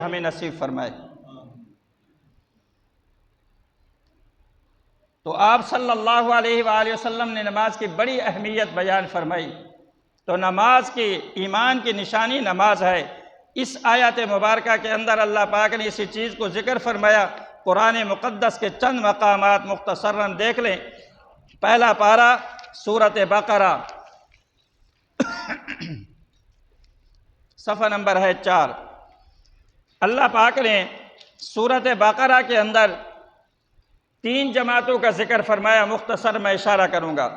ہمیں نصیب فرمائے۔ تو آپ صلی اللہ علیہ وآلہ وسلم نے نماز کی بڑی اہمیت بیان فرمائی۔ تو نماز کی ایمان کی نشانی نماز ہے۔ اس آیت مبارکہ کے اندر اللہ پاک نے اسی چیز کو ذکر فرمایا۔ قرآن مقدس کے چند مقامات مختصراً دیکھ لیں۔ پہلا پارہ سورۃ بقرہ، صفحہ نمبر ہے 4۔ اللہ پاک نے سورۃ بقرہ کے اندر 3 جماعتوں کا ذکر فرمایا، مختصر میں اشارہ کروں گا۔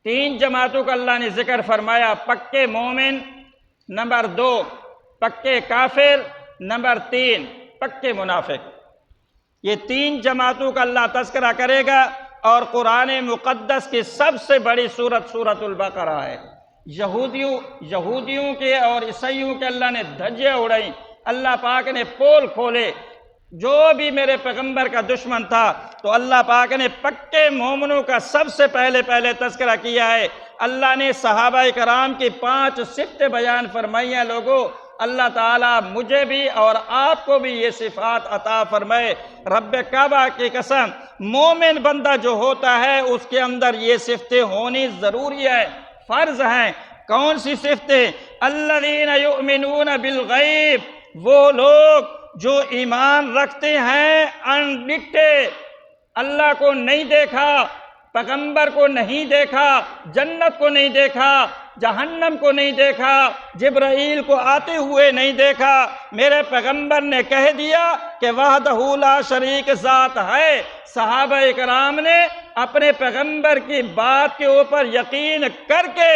3 جماعتوں کا اللہ نے ذکر فرمایا، پکے مومن، نمبر 2 پکے کافر، نمبر 3 پکے منافق۔ یہ 3 جماعتوں کا اللہ تذکرہ کرے گا، اور قرآن مقدس کی سب سے بڑی سورت سورۃ البقرہ ہے۔ یہودیوں کے اور عیسائیوں کے اللہ نے دھجیاں اڑائیں، اللہ پاک نے پول کھولے۔ جو بھی میرے پیغمبر کا دشمن تھا، تو اللہ پاک نے پکے مومنوں کا سب سے پہلے تذکرہ کیا ہے۔ اللہ نے صحابہ کرام کی 5 صفتیں بیان فرمائی ہیں۔ لوگوں، اللہ تعالیٰ مجھے بھی اور آپ کو بھی یہ صفات عطا فرمائے۔ رب کعبہ کی قسم، مومن بندہ جو ہوتا ہے اس کے اندر یہ صفتیں ہونی ضروری ہے، فرض ہیں۔ کون سی صفتیں؟ الذین یؤمنون بالغیب، وہ لوگ جو ایمان رکھتے ہیں انڈکٹے، اللہ کو نہیں دیکھا، پیغمبر کو نہیں دیکھا، جنت کو نہیں دیکھا، جہنم کو نہیں دیکھا، جبرائیل کو آتے ہوئے نہیں دیکھا۔ میرے پیغمبر نے کہہ دیا کہ وحدہ لا شریک ذات ہے۔ صحابہ کرام نے اپنے پیغمبر کی بات کے اوپر یقین کر کے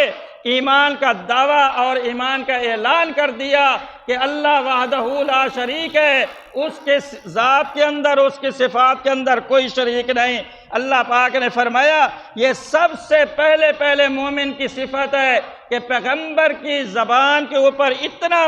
ایمان کا دعویٰ اور ایمان کا اعلان کر دیا کہ اللہ وحدہ لا شریک ہے، اس کے ذات کے اندر، اس کے صفات کے اندر کوئی شریک نہیں۔ اللہ پاک نے فرمایا یہ سب سے پہلے مومن کی صفت ہے کہ پیغمبر کی زبان کے اوپر اتنا